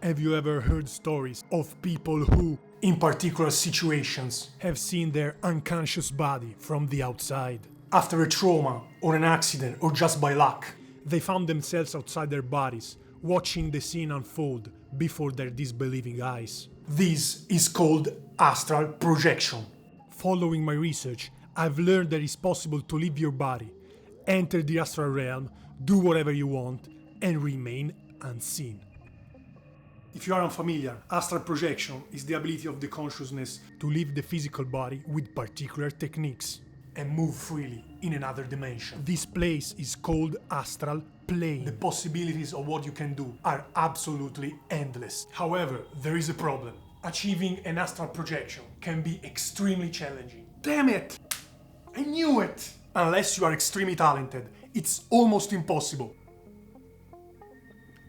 Have you ever heard stories of people who, in particular situations, have seen their unconscious body from the outside? After a trauma, or an accident, or just by luck, they found themselves outside their bodies, watching the scene unfold before their disbelieving eyes. This is called astral projection. Following my research, I've learned that it's possible to leave your body, enter the astral realm, do whatever you want, and remain unseen. If you are unfamiliar, astral projection is the ability of the consciousness to leave the physical body with particular techniques and move freely in another dimension. This place is called astral plane. The possibilities of what you can do are absolutely endless. However, there is a problem. Achieving an astral projection can be extremely challenging. Damn it! I knew it! Unless you are extremely talented, it's almost impossible.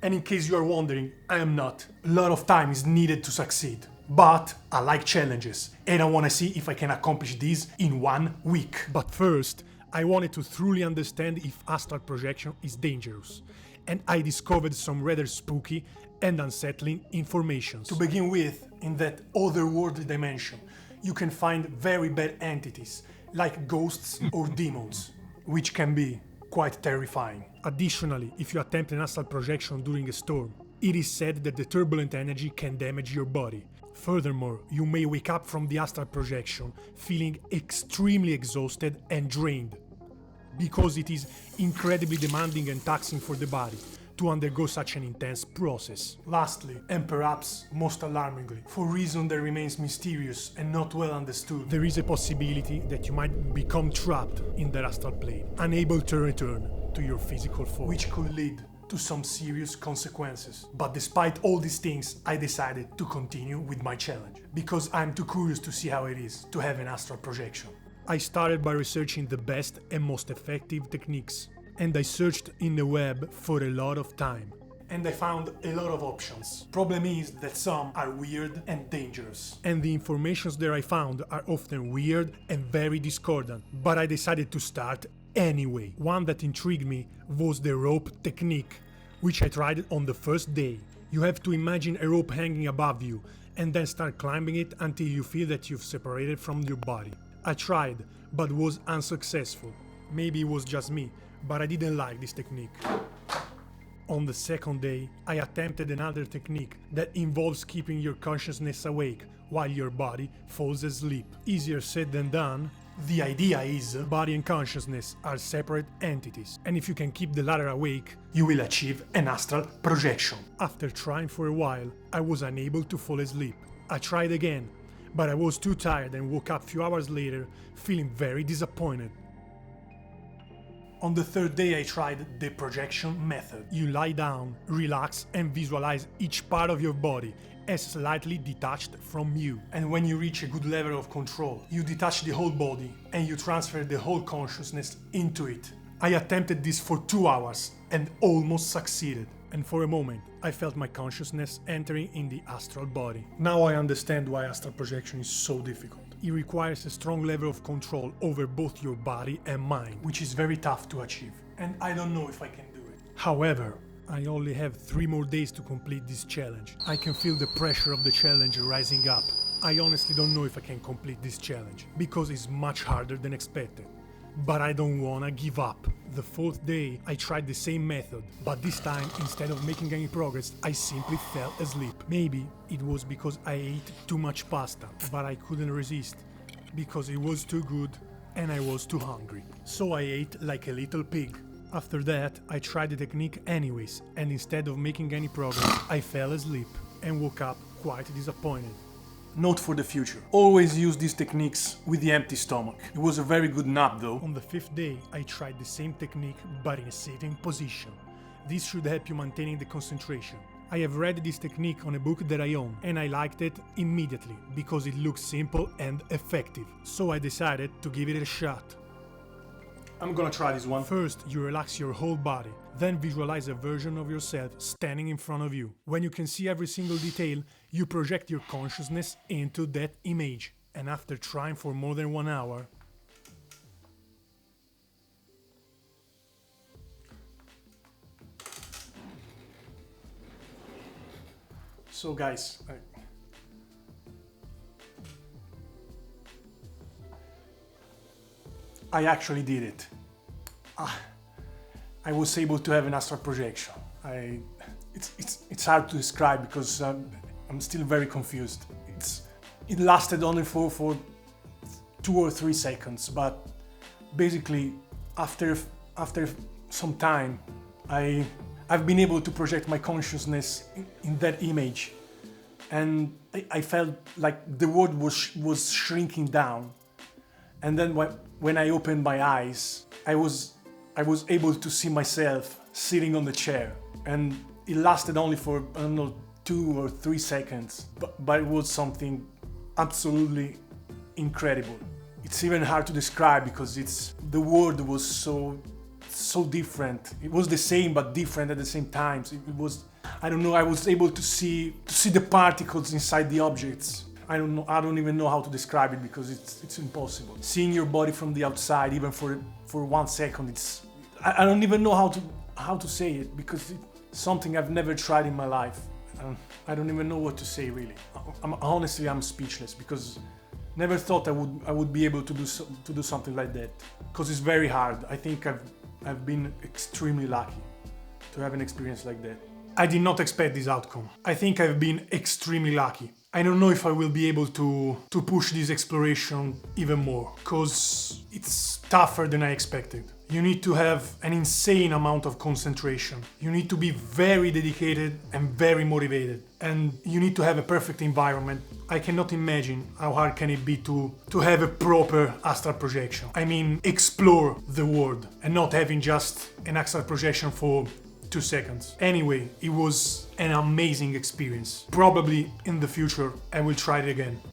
And in case you are wondering, I am not. A lot of time is needed to succeed. But I like challenges, and I want to see if I can accomplish this in 1 week. But first, I wanted to truly understand if astral projection is dangerous, and I discovered some rather spooky and unsettling information. To begin with, in that otherworldly dimension, you can find very bad entities, like ghosts or demons, which can be quite terrifying. Additionally, if you attempt an astral projection during a storm, it is said that the turbulent energy can damage your body. Furthermore, you may wake up from the astral projection feeling extremely exhausted and drained, because it is incredibly demanding and taxing for the body to undergo such an intense process. Lastly, and perhaps most alarmingly, for a reason that remains mysterious and not well understood, there is a possibility that you might become trapped in the astral plane, unable to return to your physical form, which could lead to some serious consequences. But despite all these things, I decided to continue with my challenge, because I'm too curious to see how it is to have an astral projection. I started by researching the best and most effective techniques, and I searched in the web for a lot of time. And I found a lot of options. Problem is that some are weird and dangerous. And the informations that I found are often weird and very discordant, but I decided to start anyway. One that intrigued me was the rope technique, which I tried on the first day. You have to imagine a rope hanging above you and then start climbing it until you feel that you've separated from your body. I tried, but was unsuccessful. Maybe it was just me, but I didn't like this technique. On the second day, I attempted another technique that involves keeping your consciousness awake while your body falls asleep. Easier said than done. The idea is, body and consciousness are separate entities, and if you can keep the latter awake, you will achieve an astral projection. After trying for a while, I was unable to fall asleep. I tried again, but I was too tired and woke up a few hours later, feeling very disappointed. On the third day I tried the projection method. You lie down, relax and visualize each part of your body as slightly detached from you. And when you reach a good level of control, you detach the whole body and you transfer the whole consciousness into it. I attempted this for 2 hours and almost succeeded. And for a moment, I felt my consciousness entering in the astral body. Now I understand why astral projection is so difficult. It requires a strong level of control over both your body and mind, which is very tough to achieve. And I don't know if I can do it. However, I only have 3 more days to complete this challenge. I can feel the pressure of the challenge rising up. I honestly don't know if I can complete this challenge, because it's much harder than expected. But I don't wanna give up. The 4th day, I tried the same method, but this time, instead of making any progress, I simply fell asleep. Maybe it was because I ate too much pasta, but I couldn't resist, because it was too good and I was too hungry. So I ate like a little pig. After that, I tried the technique anyways, and instead of making any progress, I fell asleep and woke up quite disappointed. Note for the future: always use these techniques with the empty stomach. It was a very good nap though. On the 5th day, I tried the same technique but in a sitting position. This should help you maintaining the concentration. I have read this technique on a book that I own, and I liked it immediately because it looks simple and effective. So I decided to give it a shot. I'm gonna try this one. First, you relax your whole body, then visualize a version of yourself standing in front of you. When you can see every single detail, you project your consciousness into that image. And after trying for more than 1 hour, So guys, I actually did it. I was able to have an astral projection. It's hard to describe because I'm still very confused. It lasted only for 2 or 3 seconds, but basically after some time I've been able to project my consciousness in that image, and I felt like the world was shrinking down. And then when I opened my eyes, I was able to see myself sitting on the chair, and it lasted only for, I don't know, 2 or 3 seconds, but it was something absolutely incredible. It's even hard to describe because the world was so different. It was the same but different at the same time. It was, I don't know, I was able to see the particles inside the objects. I don't even know how to describe it because it's impossible. Seeing your body from the outside, even for 1 second, I don't even know how to say it because it's something I've never tried in my life. I don't even know what to say really. Honestly, I'm speechless because never thought I would be able to do something like that, because it's very hard. I think I've been extremely lucky to have an experience like that. I did not expect this outcome. I think I've been extremely lucky. I don't know if I will be able to push this exploration even more, because it's tougher than I expected. You need to have an insane amount of concentration. You need to be very dedicated and very motivated. And you need to have a perfect environment. I cannot imagine how hard can it be to have a proper astral projection. I mean, explore the world and not having just an astral projection for 2 seconds. Anyway, it was an amazing experience. Probably in the future I will try it again.